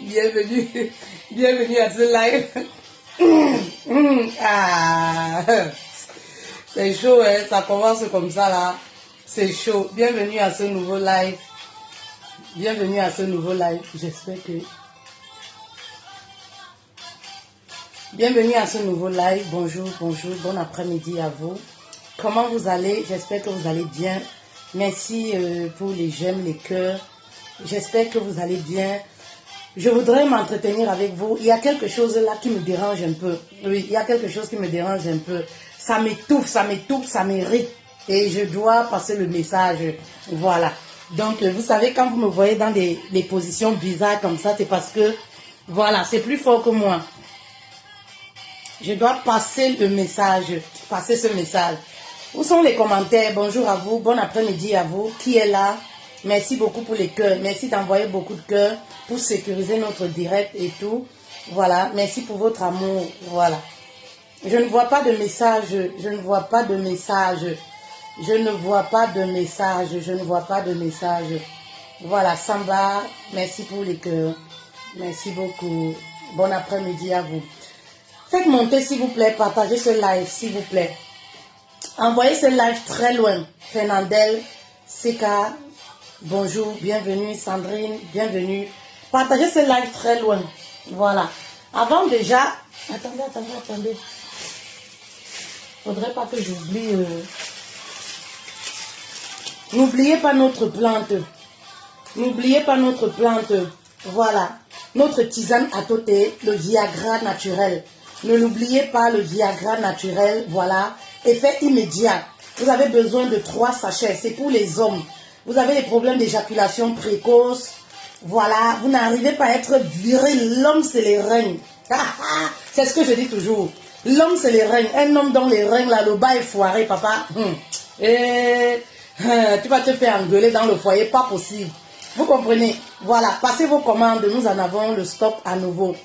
Bienvenue, bienvenue à ce live. Ah, c'est chaud, hein? Ça commence comme ça là. C'est chaud. Bienvenue à ce nouveau live. Bienvenue à ce nouveau live. J'espère que... Bienvenue à ce nouveau live. Bonjour, bonjour. Bon après-midi à vous. Comment vous allez? J'espère que vous allez bien. Merci pour les j'aime, les cœurs. J'espère que vous allez bien. Je voudrais m'entretenir avec vous. Il y a quelque chose là qui me dérange un peu. Oui, il y a quelque chose qui me dérange un peu. Ça m'étouffe, ça m'irrite. Et je dois passer le message. Voilà. Donc, vous savez, quand vous me voyez dans des positions bizarres comme ça, c'est parce que, voilà, c'est plus fort que moi. Je dois passer le message, passer ce message. Où sont les commentaires? Bonjour à vous, bon après-midi à vous. Qui est là? Merci beaucoup pour les cœurs. Merci d'envoyer beaucoup de cœurs pour sécuriser notre direct et tout. Voilà, merci pour votre amour. Voilà. Je ne vois pas de message, je ne vois pas de message. Je ne vois pas de message, je ne vois pas de message. Voilà, Samba, merci pour les cœurs. Merci beaucoup. Bon après-midi à vous. Faites monter s'il vous plaît, partagez ce live s'il vous plaît. Envoyez ce live très loin. Fernandel, Seka, bonjour, bienvenue. Sandrine, bienvenue. Partagez ce live très loin. Voilà. Avant déjà... Attendez. Faudrait pas que j'oublie... N'oubliez pas notre plante. N'oubliez pas notre plante. Voilà. Notre tisane à côté, le Viagra naturel. Ne l'oubliez pas, le Viagra naturel. Voilà. Effet immédiat. Vous avez besoin de 3 sachets. C'est pour les hommes. Vous avez des problèmes d'éjaculation précoce. Voilà. Vous n'arrivez pas à être viril. L'homme, c'est les reins. C'est ce que je dis toujours. L'homme, c'est les reins. Un homme dans les reins, là, le bas est foiré, papa. Et... tu vas te faire engueuler dans le foyer, pas possible. Vous comprenez? Voilà, passez vos commandes, nous en avons le stock à nouveau.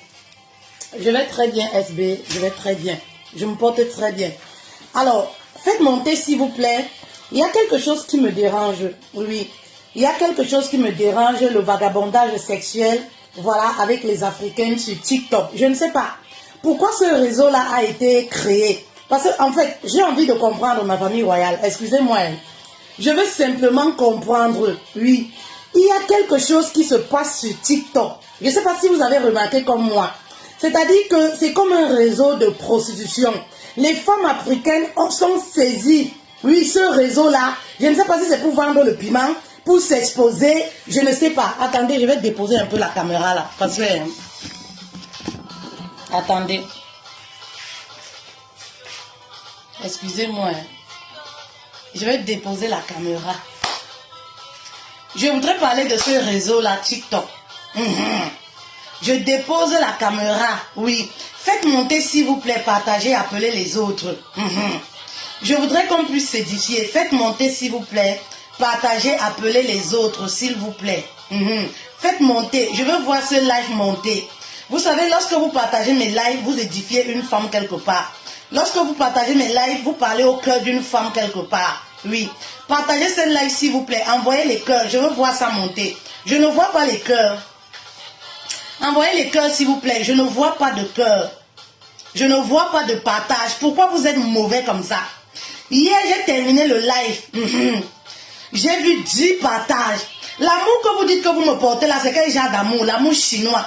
Je vais très bien, SB, je vais très bien. Je me porte très bien. Alors, faites monter s'il vous plaît. Il y a quelque chose qui me dérange, oui. Il y a quelque chose qui me dérange, le vagabondage sexuel, voilà, avec les Africains sur TikTok. Je ne sais pas pourquoi ce réseau-là a été créé. Parce qu'en fait, j'ai envie de comprendre ma famille royale. Excusez-moi. Je veux simplement comprendre, oui. Il y a quelque chose qui se passe sur TikTok. Je ne sais pas si vous avez remarqué comme moi. C'est-à-dire que c'est comme un réseau de prostitution. Les femmes africaines sont saisies. Oui, ce réseau-là, je ne sais pas si c'est pour vendre le piment, pour s'exposer, je ne sais pas. Attendez, je vais déposer un peu la caméra là. Parce que... Attendez. Excusez-moi. Je vais déposer la caméra. Je voudrais parler de ce réseau-là, TikTok. Je dépose la caméra, oui. Faites monter s'il vous plaît, partagez, appelez les autres. Je voudrais qu'on puisse s'édifier. Faites monter s'il vous plaît, partagez, appelez les autres s'il vous plaît. Faites monter, je veux voir ce live monter. Vous savez, lorsque vous partagez mes lives, vous édifiez une femme quelque part. Lorsque vous partagez mes lives, vous parlez au cœur d'une femme quelque part. Oui. Partagez ce live s'il vous plaît. Envoyez les cœurs. Je veux voir ça monter. Je ne vois pas les cœurs. Envoyez les cœurs s'il vous plaît. Je ne vois pas de cœur. Je ne vois pas de partage. Pourquoi vous êtes mauvais comme ça? Hier, j'ai terminé le live. J'ai vu 10 partages. L'amour que vous dites que vous me portez là, c'est quel genre d'amour? L'amour chinois.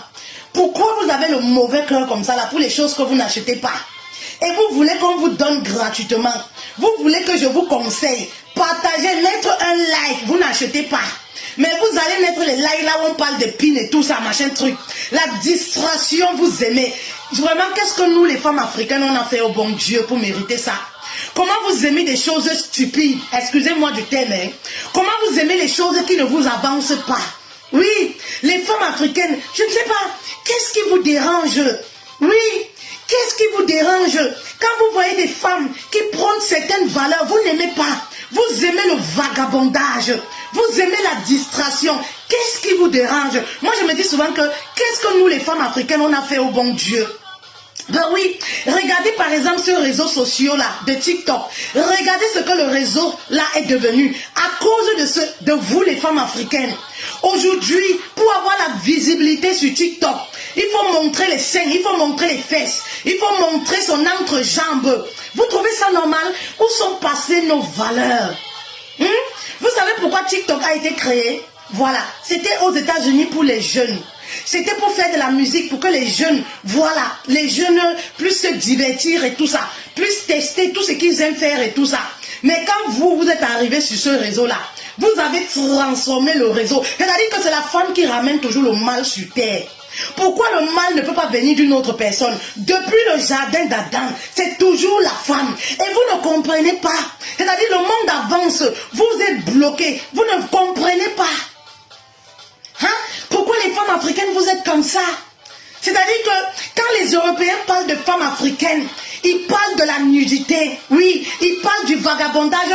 Pourquoi vous avez le mauvais cœur comme ça là pour les choses que vous n'achetez pas? Et vous voulez qu'on vous donne gratuitement. Vous voulez que je vous conseille. Partagez, mettre un like. Vous n'achetez pas. Mais vous allez mettre les likes là où on parle de pin et tout ça, machin truc. La distraction, vous aimez. Vraiment, qu'est-ce que nous, les femmes africaines, on a fait au bon Dieu pour mériter ça? Comment vous aimez des choses stupides? Excusez-moi du terme. Hein? Comment vous aimez les choses qui ne vous avancent pas? Oui, les femmes africaines, je ne sais pas. Qu'est-ce qui vous dérange? Oui. Qu'est-ce qui vous dérange? Quand vous voyez des femmes qui prennent certaines valeurs, vous n'aimez pas. Vous aimez le vagabondage. Vous aimez la distraction. Qu'est-ce qui vous dérange? Moi, je me dis souvent que qu'est-ce que nous, les femmes africaines, on a fait au bon Dieu? Ben oui, regardez par exemple ce réseau social là de TikTok. Regardez ce que le réseau là est devenu à cause de vous les femmes africaines. Aujourd'hui, pour avoir la visibilité sur TikTok, il faut montrer les seins, il faut montrer les fesses, il faut montrer son entrejambe. Vous trouvez ça normal? Où sont passées nos valeurs? Vous savez pourquoi TikTok a été créé? Voilà, c'était aux États-Unis pour les jeunes. C'était pour faire de la musique, pour que les jeunes, voilà, les jeunes plus se divertir et tout ça, plus tester tout ce qu'ils aiment faire et tout ça. Mais quand vous êtes arrivé sur ce réseau-là, vous avez transformé le réseau. C'est-à-dire que c'est la femme qui ramène toujours le mal sur terre. Pourquoi le mal ne peut pas venir d'une autre personne? Depuis le jardin d'Adam, c'est toujours la femme. Et vous ne comprenez pas. C'est-à-dire le monde avance, vous êtes bloqués, vous ne comprenez pas. Hein? Pourquoi les femmes africaines vous êtes comme ça? C'est-à-dire que quand les Européens parlent de femmes africaines, ils parlent de la nudité, oui, ils parlent du vagabondage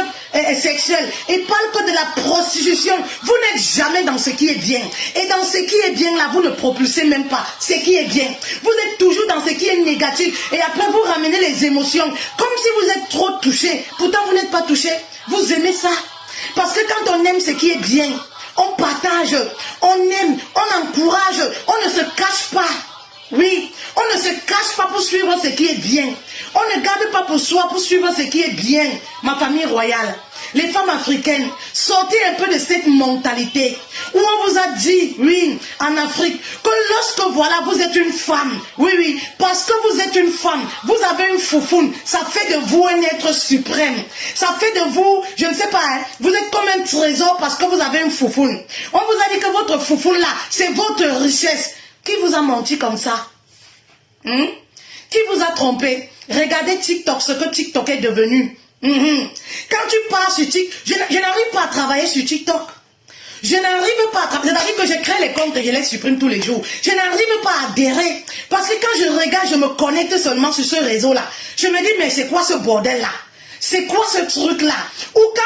sexuel, ils parlent que de la prostitution. Vous n'êtes jamais dans ce qui est bien. Et dans ce qui est bien là, vous ne propulsez même pas ce qui est bien. Vous êtes toujours dans ce qui est négatif et après vous ramenez les émotions comme si vous êtes trop touché. Pourtant vous n'êtes pas touché. Vous aimez ça. Parce que quand on aime ce qui est bien, on partage, on aime, on encourage, on ne se cache pas. Oui, on ne se cache pas pour suivre ce qui est bien. On ne garde pas pour soi pour suivre ce qui est bien. Ma famille royale, les femmes africaines, sortez un peu de cette mentalité où on vous a dit, oui, en Afrique, que lorsque voilà, vous êtes une femme, oui, parce que vous êtes une femme, vous avez une foufoune, ça fait de vous un être suprême. Ça fait de vous, je ne sais pas, hein, vous êtes comme un trésor parce que vous avez une foufoune. On vous a dit que votre foufoune là, c'est votre richesse. Qui vous a menti comme ça? Qui vous a trompé? Regardez TikTok, ce que TikTok est devenu. Quand tu pars sur TikTok, je n'arrive pas à travailler sur TikTok. Je n'arrive pas à travailler, c'est-à-dire que je crée les comptes et je les supprime tous les jours. Je n'arrive pas à adhérer. Parce que quand je regarde, je me connecte seulement sur ce réseau-là. Je me dis, mais c'est quoi ce bordel-là? C'est quoi ce truc-là? Ou quand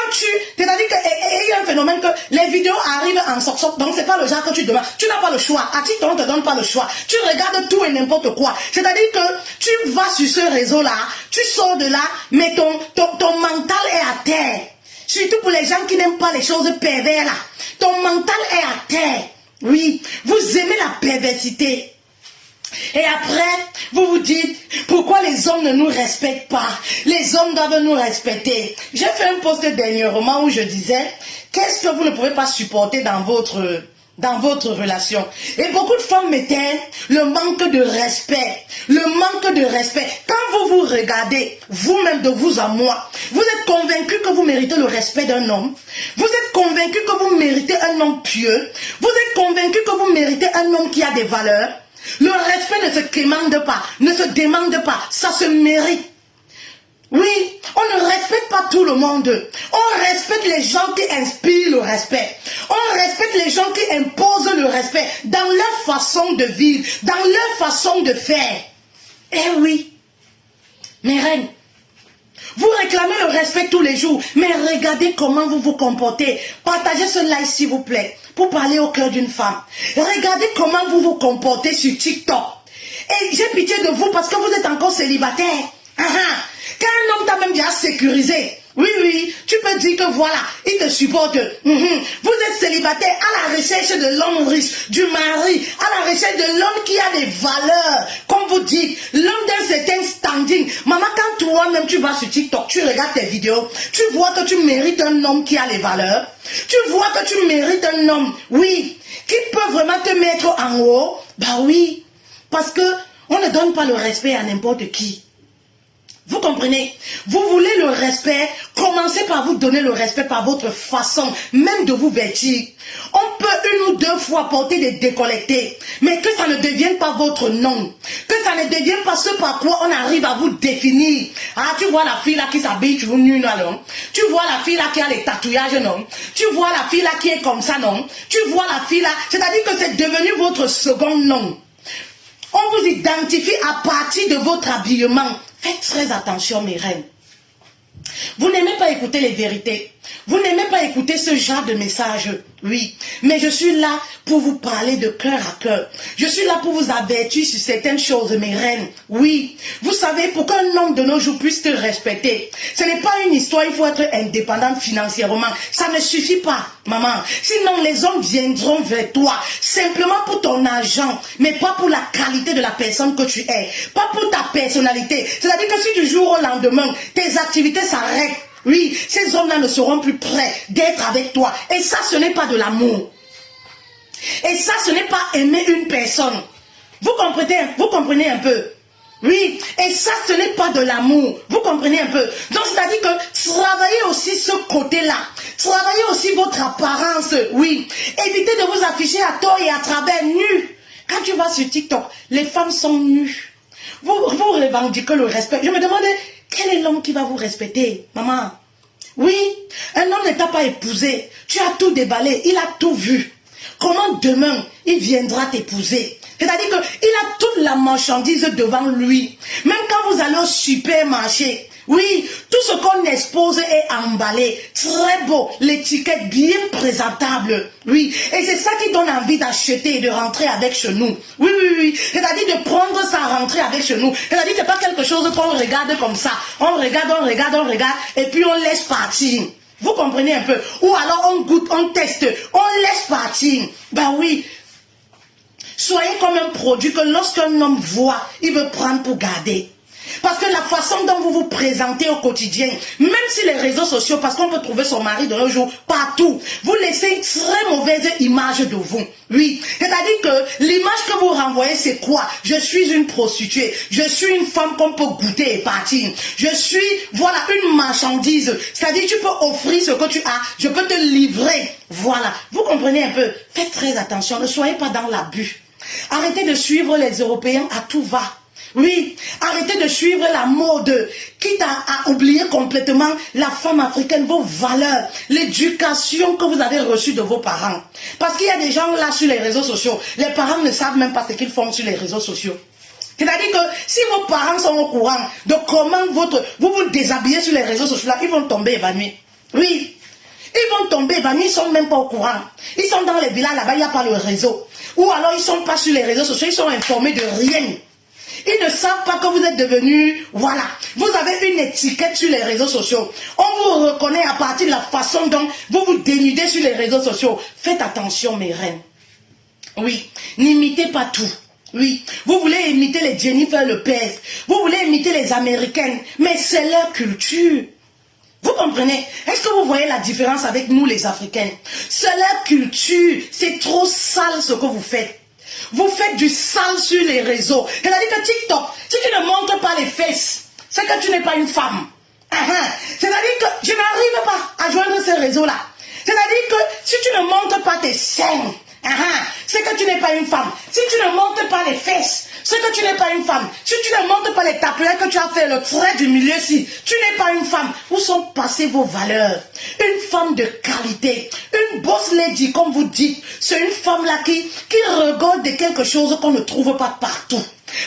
c'est-à-dire qu'il y a un phénomène que les vidéos arrivent en sortant, donc c'est pas le genre que tu demandes. Tu n'as pas le choix. À TikTok, on ne te donne pas le choix. Tu regardes tout et n'importe quoi. C'est-à-dire que tu vas sur ce réseau-là, tu sors de là, mais ton mental est à terre. Surtout pour les gens qui n'aiment pas les choses perverses là. Ton mental est à terre. Oui, vous aimez la perversité. Et après, vous vous dites, pourquoi les hommes ne nous respectent pas? Les hommes doivent nous respecter. J'ai fait un post dernièrement où je disais, qu'est-ce que vous ne pouvez pas supporter dans votre relation? Et beaucoup de femmes mettaient le manque de respect. Le manque de respect. Quand vous vous regardez, vous-même de vous à moi, vous êtes convaincu que vous méritez le respect d'un homme. Vous êtes convaincu que vous méritez un homme pieux. Vous êtes convaincu que vous méritez un homme qui a des valeurs. Le respect ne se commande pas, ne se demande pas, ça se mérite. Oui, on ne respecte pas tout le monde. On respecte les gens qui inspirent le respect. On respecte les gens qui imposent le respect dans leur façon de vivre, dans leur façon de faire. Eh oui, mes reines, vous réclamez le respect tous les jours, mais regardez comment vous vous comportez. Partagez ce live s'il vous plaît, pour parler au cœur d'une femme. Regardez comment vous vous comportez sur TikTok. Et j'ai pitié de vous parce que vous êtes encore célibataire. Quand un homme t'a même déjà sécurisé, oui, tu peux dire que voilà, il te supporte. Vous êtes célibataire à la recherche de l'homme riche, du mari, à la recherche de l'homme qui a des valeurs. Comme vous dites, l'homme d'un certain standing. Maman, quand toi-même tu vas sur TikTok, tu regardes tes vidéos, tu vois que tu mérites un homme qui a les valeurs. Tu vois que tu mérites un homme, oui, qui peut vraiment te mettre en haut. Bah oui, parce que on ne donne pas le respect à n'importe qui. Vous comprenez? Vous voulez le respect, commencez par vous donner le respect par votre façon, même de vous vêtir. On peut une ou deux fois porter des décolletés, mais que ça ne devienne pas votre nom. Que ça ne devienne pas ce par quoi on arrive à vous définir. Ah, tu vois la fille là qui s'habille tout nu, non? Tu vois la fille là qui a les tatouages, non? Tu vois la fille là qui est comme ça, non? Tu vois la fille là, c'est-à-dire que c'est devenu votre second nom. On vous identifie à partir de votre habillement. Faites très attention, mes reines. Vous n'aimez pas écouter les vérités. Vous n'aimez pas écouter ce genre de message, oui. Mais je suis là pour vous parler de cœur à cœur. Je suis là pour vous avertir sur certaines choses, mes reines. Oui. Vous savez, pour qu'un homme de nos jours puisse te respecter, ce n'est pas une histoire, il faut être indépendante financièrement. Ça ne suffit pas, maman. Sinon, les hommes viendront vers toi, simplement pour ton argent, mais pas pour la qualité de la personne que tu es. Pas pour ta personnalité. C'est-à-dire que si du jour au lendemain, tes activités s'arrêtent, oui, ces hommes-là ne seront plus prêts d'être avec toi. Et ça, ce n'est pas de l'amour. Et ça, ce n'est pas aimer une personne. Vous comprenez un peu? Oui, et ça, ce n'est pas de l'amour. Vous comprenez un peu? Donc, c'est-à-dire que travaillez aussi ce côté-là. Travaillez aussi votre apparence, oui. Évitez de vous afficher à tort et à travers nus. Quand tu vas sur TikTok, les femmes sont nues. Vous revendiquez le respect. Je me demandais, quel est l'homme qui va vous respecter, maman? Oui, un homme ne t'a pas épousé. Tu as tout déballé, il a tout vu. Comment demain, il viendra t'épouser? C'est-à-dire qu'il a toute la marchandise devant lui. Même quand vous allez au supermarché, oui, tout ce qu'on expose est emballé, très beau, l'étiquette bien présentable, oui, et c'est ça qui donne envie d'acheter et de rentrer avec chez nous, oui, oui, oui, c'est-à-dire de prendre ça, rentrer avec chez nous, c'est-à-dire que c'est pas quelque chose qu'on regarde comme ça, on regarde, et puis on laisse partir. Vous comprenez un peu? Ou alors on goûte, on teste, on laisse partir. Ben oui. Soyez comme un produit que lorsqu'un homme voit, il veut prendre pour garder. Parce que la façon dont vous vous présentez au quotidien, même si les réseaux sociaux, parce qu'on peut trouver son mari de nos jours partout, vous laissez une très mauvaise image de vous. Oui, c'est-à-dire que l'image que vous renvoyez, c'est quoi? Je suis une prostituée, je suis une femme qu'on peut goûter et partir. Je suis, voilà, une marchandise. C'est-à-dire tu peux offrir ce que tu as, je peux te livrer. Voilà, vous comprenez un peu? Faites très attention, ne soyez pas dans l'abus. Arrêtez de suivre les Européens à tout va. Oui, arrêtez de suivre la mode, quitte à oublier complètement la femme africaine, vos valeurs, l'éducation que vous avez reçue de vos parents. Parce qu'il y a des gens là sur les réseaux sociaux, les parents ne savent même pas ce qu'ils font sur les réseaux sociaux. C'est-à-dire que si vos parents sont au courant de comment vous vous déshabillez sur les réseaux sociaux, là, ils vont tomber évanouis. Oui, ils vont tomber évanouis, ils ne sont même pas au courant. Ils sont dans les villages là-bas, il n'y a pas le réseau. Ou alors ils ne sont pas sur les réseaux sociaux, ils sont informés de rien. Ils ne savent pas que vous êtes devenus, voilà, vous avez une étiquette sur les réseaux sociaux. On vous reconnaît à partir de la façon dont vous vous dénudez sur les réseaux sociaux. Faites attention, mes reines. Oui, n'imitez pas tout. Oui, vous voulez imiter les Jennifer Lopez, vous voulez imiter les Américaines, mais c'est leur culture. Vous comprenez? Est-ce que vous voyez la différence avec nous les Africains? C'est leur culture, c'est trop sale ce que vous faites. Vous faites du sale sur les réseaux. C'est-à-dire que TikTok, si tu ne montres pas les fesses, c'est que tu n'es pas une femme. C'est-à-dire que je n'arrive pas à joindre ces réseaux-là. C'est-à-dire que si tu ne montres pas tes seins, c'est que tu n'es pas une femme. Si tu ne montres pas les fesses, c'est que tu n'es pas une femme. Si tu ne montres pas les tatouages que tu as fait, le trait du milieu-ci, tu n'es pas une femme. Où sont passées vos valeurs? Une femme de qualité, une boss lady, comme vous dites, c'est une femme-là qui regarde de quelque chose qu'on ne trouve pas partout.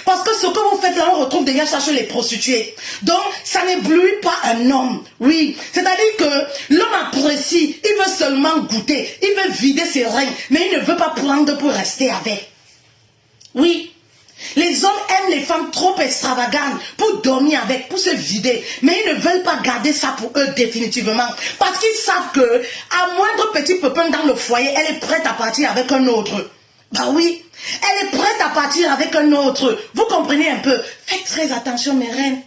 Parce que ce que vous faites là, on retrouve déjà ça chez les prostituées. Donc, ça n'éblouit pas un homme. Oui, c'est-à-dire que l'homme apprécie, il veut seulement goûter, il veut vider ses reins, mais il ne veut pas prendre pour rester avec. Oui, les hommes aiment les femmes trop extravagantes pour dormir avec, pour se vider, mais ils ne veulent pas garder ça pour eux définitivement. Parce qu'ils savent que, à moindre petit pépin dans le foyer, elle est prête à partir avec un autre. Bah oui, elle est prête à partir avec un autre. Vous comprenez un peu? Faites très attention, mes reines.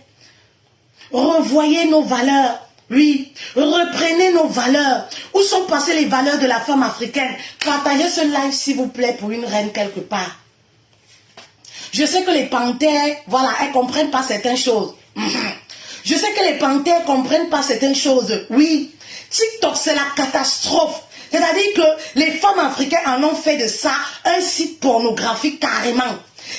Revoyez nos valeurs. Oui, reprenez nos valeurs. Où sont passées les valeurs de la femme africaine? Partagez ce live, s'il vous plaît, pour une reine quelque part. Je sais que les panthères, voilà, elles ne comprennent pas certaines choses. Je sais que les panthères ne comprennent pas certaines choses. Oui, TikTok, c'est la catastrophe. C'est-à-dire que les femmes africaines en ont fait de ça un site pornographique carrément.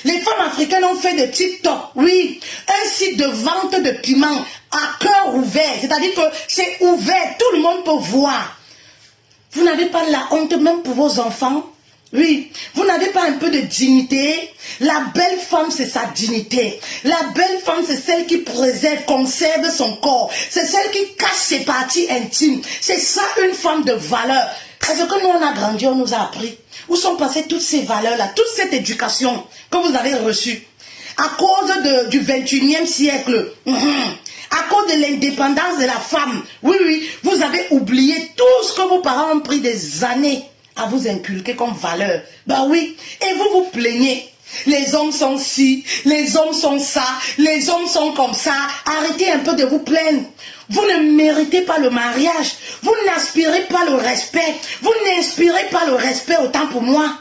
Les femmes africaines ont fait de TikTok, oui, un site de vente de piments à cœur ouvert. C'est-à-dire que c'est ouvert, tout le monde peut voir. Vous n'avez pas la honte même pour vos enfants. Oui, vous n'avez pas un peu de dignité. La belle femme, c'est sa dignité. La belle femme, c'est celle qui préserve, conserve son corps. C'est celle qui cache ses parties intimes. C'est ça une femme de valeur. Parce que nous, on a grandi, on nous a appris. Où sont passées toutes ces valeurs-là, toute cette éducation que vous avez reçue? À cause du 21e siècle, à cause de l'indépendance de la femme, oui, vous avez oublié tout ce que vos parents ont pris des années à vous inculquer comme valeur. Bah oui, et vous vous plaignez. Les hommes sont ci, les hommes sont ça, les hommes sont comme ça. Arrêtez un peu de vous plaindre. Vous ne méritez pas le mariage. Vous n'aspirez pas le respect. Vous n'inspirez pas le respect autant pour moi.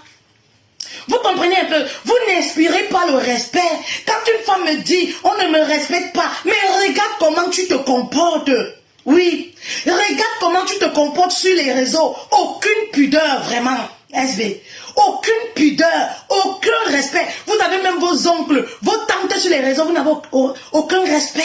Vous comprenez un peu? Vous n'inspirez pas le respect. Quand une femme me dit, on ne me respecte pas, mais regarde comment tu te comportes. Oui, regarde comment tu te comportes sur les réseaux. Aucune pudeur, vraiment, SB. Aucune pudeur, aucun respect. Vous avez même vos oncles, vos tantes sur les réseaux, vous n'avez aucun respect.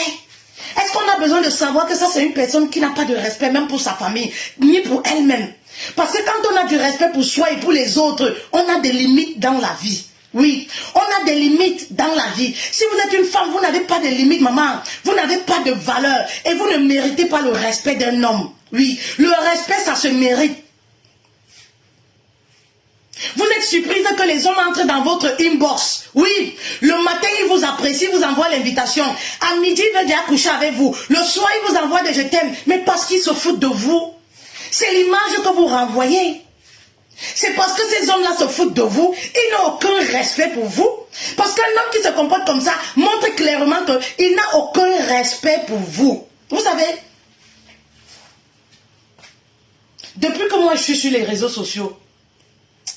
Est-ce qu'on a besoin de savoir que ça, c'est une personne qui n'a pas de respect, même pour sa famille, ni pour elle-même? Parce que quand on a du respect pour soi et pour les autres, on a des limites dans la vie. Oui, on a des limites dans la vie. Si vous êtes une femme, vous n'avez pas de limites, maman. Vous n'avez pas de valeur et vous ne méritez pas le respect d'un homme. Oui, le respect, ça se mérite. Vous êtes surprise que les hommes entrent dans votre inbox. Oui, le matin, ils vous apprécient, ils vous envoient l'invitation. À midi, ils veulent déjà coucher avec vous. Le soir, ils vous envoient des je t'aime. Mais parce qu'ils se foutent de vous. C'est l'image que vous renvoyez. C'est parce que ces hommes-là se foutent de vous. Ils n'ont aucun respect pour vous. Parce qu'un homme qui se comporte comme ça montre clairement qu'il n'a aucun respect pour vous. Vous savez, depuis que moi je suis sur les réseaux sociaux,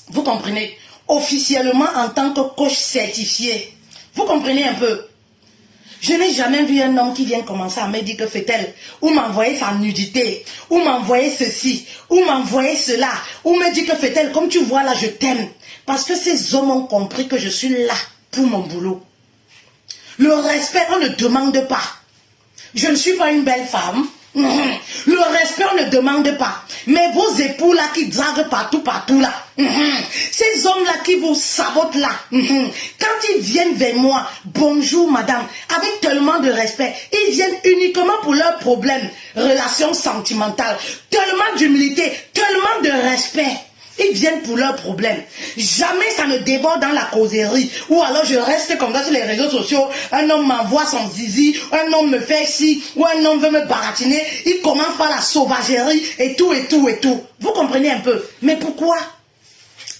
vous comprenez, officiellement en tant que coach certifié, vous comprenez un peu, je n'ai jamais vu un homme qui vient commencer à me dire que fait-elle, ou m'envoyer sa nudité, ou m'envoyer ceci, ou m'envoyer cela, ou me dire que fait-elle, comme tu vois là, je t'aime. Parce que ces hommes ont compris que je suis là pour mon boulot. Le respect, on ne demande pas. Je ne suis pas une belle femme. Le respect, on ne demande pas. Mais vos époux là qui draguent partout là. Ces hommes là qui vous sabotent là. Quand ils viennent vers moi, bonjour madame, avec tellement de respect, ils viennent uniquement pour leurs problèmes, relations sentimentales, tellement d'humilité, tellement de respect. Ils viennent pour leurs problèmes. Jamais ça ne déborde dans la causerie. Ou alors je reste comme ça sur les réseaux sociaux. Un homme m'envoie son zizi. Un homme me fait ci. Ou un homme veut me baratiner. Il commence par la sauvagerie. Et tout, et tout, et tout. Vous comprenez un peu? Mais pourquoi?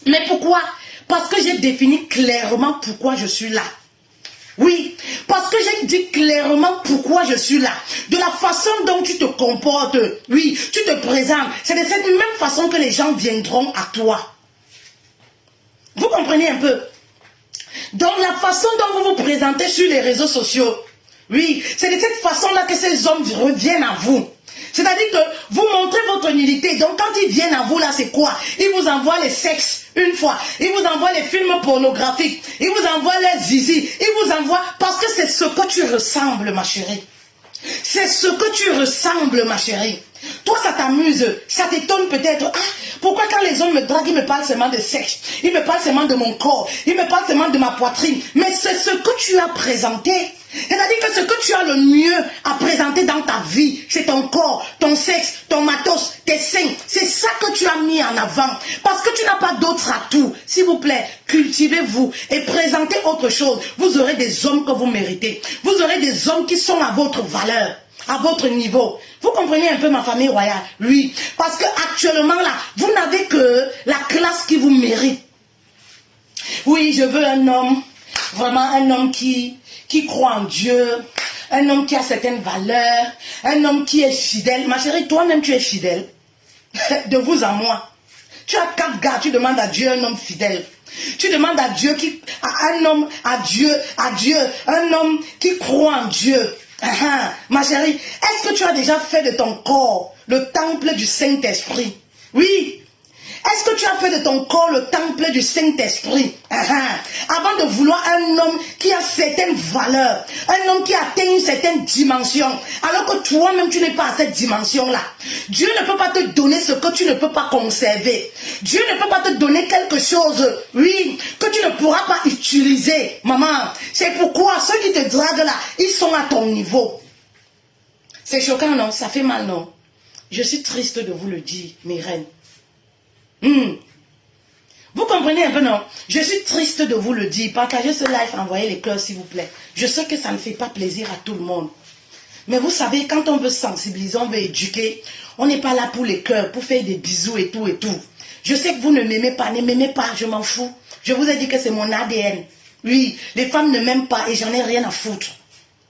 Mais pourquoi? Parce que j'ai défini clairement pourquoi je suis là. Oui, parce que j'ai dit clairement pourquoi je suis là. De la façon dont tu te comportes, oui, tu te présentes. C'est de cette même façon que les gens viendront à toi. Vous comprenez un peu? Donc la façon dont vous vous présentez sur les réseaux sociaux, oui, c'est de cette façon-là que ces hommes reviennent à vous. C'est-à-dire que vous montrez votre nullité. Donc quand ils viennent à vous là, c'est quoi? Ils vous envoient les sexes une fois. Ils vous envoient les films pornographiques. Ils vous envoient les zizi. Ils vous envoient parce que c'est ce que tu ressembles, ma chérie. C'est ce que tu ressembles, ma chérie. Toi, ça t'amuse, ça t'étonne peut-être. Ah, pourquoi quand les hommes me draguent, ils me parlent seulement de sexe, ils me parlent seulement de mon corps, ils me parlent seulement de ma poitrine. Mais c'est ce que tu as présenté. C'est-à-dire que ce que tu as le mieux à présenter dans ta vie, c'est ton corps, ton sexe, ton matos, tes seins. C'est ça que tu as mis en avant. Parce que tu n'as pas d'autres atouts. S'il vous plaît, cultivez-vous et présentez autre chose. Vous aurez des hommes que vous méritez. Vous aurez des hommes qui sont à votre valeur, à votre niveau. Vous comprenez un peu ma famille royale? Oui. Parce que actuellement là, vous n'avez que la classe qui vous mérite. Oui, je veux un homme, vraiment un homme qui croit en Dieu, un homme qui a certaines valeurs, un homme qui est fidèle. Ma chérie, toi-même tu es fidèle. De vous à moi. Tu as 4 gars, tu demandes à Dieu un homme fidèle. Tu demandes à Dieu un homme, à Dieu, un homme qui croit en Dieu. Ma chérie, est-ce que tu as déjà fait de ton corps le temple du Saint-Esprit? Oui. Est-ce que tu as fait de ton corps le temple du Saint-Esprit? Avant de vouloir un homme qui a certaines valeurs, un homme qui atteint une certaine dimension, alors que toi-même tu n'es pas à cette dimension-là. Dieu ne peut pas te donner ce que tu ne peux pas conserver. Dieu ne peut pas te donner quelque chose, oui, que tu ne pourras pas utiliser. Maman, c'est pourquoi ceux qui te draguent là, ils sont à ton niveau. C'est choquant, non? Ça fait mal, non? Je suis triste de vous le dire, mes reines. Vous comprenez un peu, non? Je suis triste de vous le dire. Partagez ce live, envoyez les cœurs, s'il vous plaît. Je sais que ça ne fait pas plaisir à tout le monde. Mais vous savez, quand on veut sensibiliser, on veut éduquer, on n'est pas là pour les cœurs, pour faire des bisous et tout et tout. Je sais que vous ne m'aimez pas, ne m'aimez pas, je m'en fous. Je vous ai dit que c'est mon ADN. Oui, les femmes ne m'aiment pas et j'en ai rien à foutre.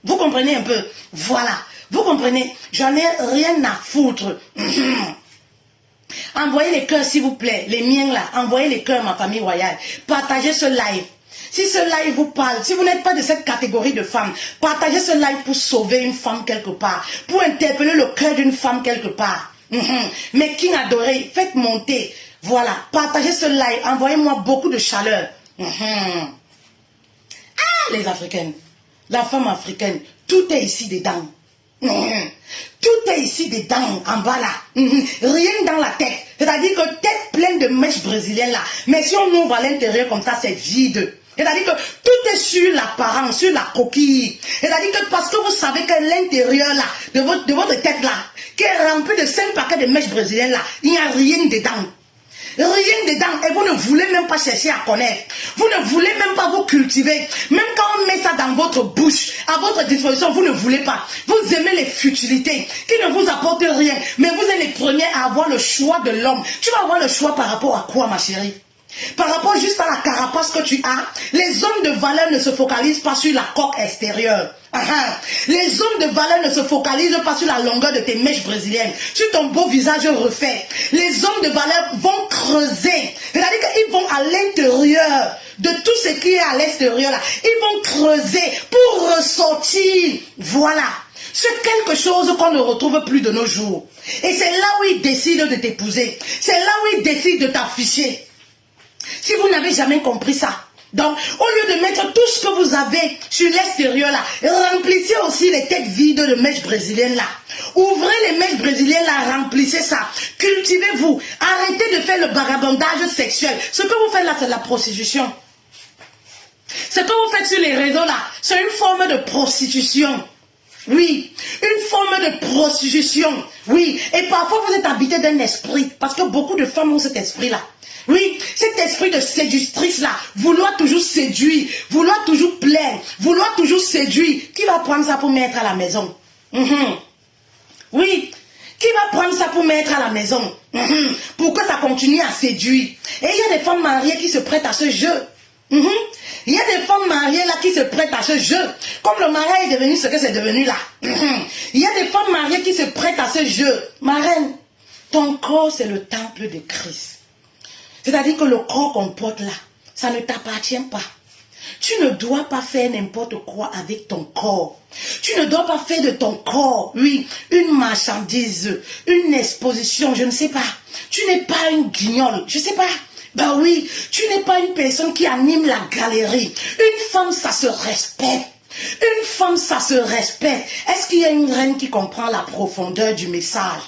Vous comprenez un peu? Voilà. Vous comprenez? J'en ai rien à foutre. Envoyez les cœurs, s'il vous plaît. Les miens là. Envoyez les cœurs, ma famille royale. Partagez ce live. Si ce live vous parle, si vous n'êtes pas de cette catégorie de femmes, partagez ce live pour sauver une femme quelque part. Pour interpeller le cœur d'une femme quelque part. Mes kings adorés, faites monter. Voilà. Partagez ce live. Envoyez-moi beaucoup de chaleur. Ah, les Africaines. La femme africaine. Tout est ici dedans. Tout est ici dedans, en bas là. Rien dans la tête. C'est-à-dire que tête pleine de mèches brésiliennes là. Mais si on ouvre à l'intérieur comme ça, c'est vide. C'est-à-dire que tout est sur l'apparence, sur la coquille. C'est-à-dire que parce que vous savez que l'intérieur là, de votre tête là, qui est rempli de 5 paquets de mèches brésiliennes là, il n'y a rien dedans. Rien dedans et vous ne voulez même pas chercher à connaître. Vous ne voulez même pas vous cultiver. Même quand on met ça dans votre bouche, à votre disposition, vous ne voulez pas. Vous aimez les futilités qui ne vous apportent rien. Mais vous êtes les premiers à avoir le choix de l'homme. Tu vas avoir le choix par rapport à quoi, ma chérie? Par rapport juste à la carapace que tu as, les hommes de valeur ne se focalisent pas sur la coque extérieure. Les hommes de valeur ne se focalisent pas sur la longueur de tes mèches brésiliennes, sur ton beau visage refait. Les hommes de valeur vont creuser. C'est-à-dire qu'ils vont à l'intérieur de tout ce qui est à l'extérieur là. Ils vont creuser pour ressortir. Voilà. C'est quelque chose qu'on ne retrouve plus de nos jours. Et c'est là où ils décident de t'épouser. C'est là où ils décident de t'afficher. Si vous n'avez jamais compris ça, donc au lieu de mettre tout ce que vous avez sur l'extérieur là, remplissez aussi les têtes vides de mèches brésiliennes là. Ouvrez les mèches brésiliennes là, remplissez ça. Cultivez-vous. Arrêtez de faire le vagabondage sexuel. Ce que vous faites là, c'est de la prostitution. Ce que vous faites sur les réseaux là, c'est une forme de prostitution. Oui, une forme de prostitution. Oui, et parfois vous êtes habité d'un esprit, parce que beaucoup de femmes ont cet esprit-là. Oui, cet esprit de séductrice-là, vouloir toujours séduire, vouloir toujours plaire, vouloir toujours séduire. Qui va prendre ça pour mettre à la maison? Oui, qui va prendre ça pour mettre à la maison? Pour que ça continue à séduire. Et il y a des femmes mariées qui se prêtent à ce jeu. Il y a des femmes mariées là qui se prêtent à ce jeu. Comme le mariage est devenu ce que c'est devenu là. Il y a des femmes mariées qui se prêtent à ce jeu. Ma reine, ton corps c'est le temple de Christ. C'est-à-dire que le corps qu'on porte là, ça ne t'appartient pas. Tu ne dois pas faire n'importe quoi avec ton corps. Tu ne dois pas faire de ton corps, oui, une marchandise, une exposition, je ne sais pas. Tu n'es pas une guignole, je ne sais pas. Ben oui, tu n'es pas une personne qui anime la galerie. Une femme, ça se respecte. Une femme, ça se respecte. Est-ce qu'il y a une reine qui comprend la profondeur du message?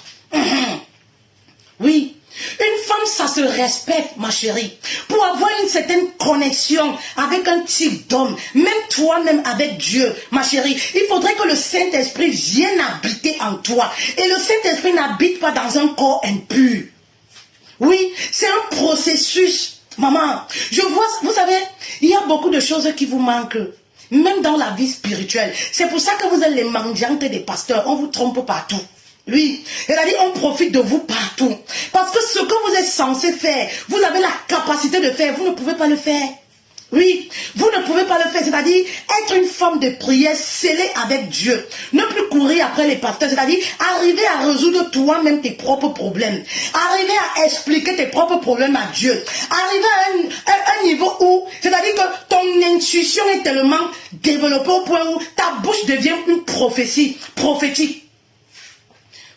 Oui. Une femme, ça se respecte, ma chérie. Pour avoir une certaine connexion avec un type d'homme, même toi-même avec Dieu, ma chérie, il faudrait que le Saint-Esprit vienne habiter en toi. Et le Saint-Esprit n'habite pas dans un corps impur. Oui, c'est un processus, maman. Je vois, vous savez, il y a beaucoup de choses qui vous manquent. Même dans la vie spirituelle. C'est pour ça que vous êtes les mendiantes des pasteurs. On vous trompe partout. Oui, c'est-à-dire on profite de vous partout. Parce que ce que vous êtes censé faire, vous avez la capacité de faire, vous ne pouvez pas le faire. Oui, vous ne pouvez pas le faire, c'est-à-dire être une forme de prière scellée avec Dieu. Ne plus courir après les pasteurs, c'est-à-dire arriver à résoudre toi-même tes propres problèmes. Arriver à expliquer tes propres problèmes à Dieu. Arriver à un niveau où, c'est-à-dire que ton intuition est tellement développée au point où ta bouche devient une prophétie prophétique.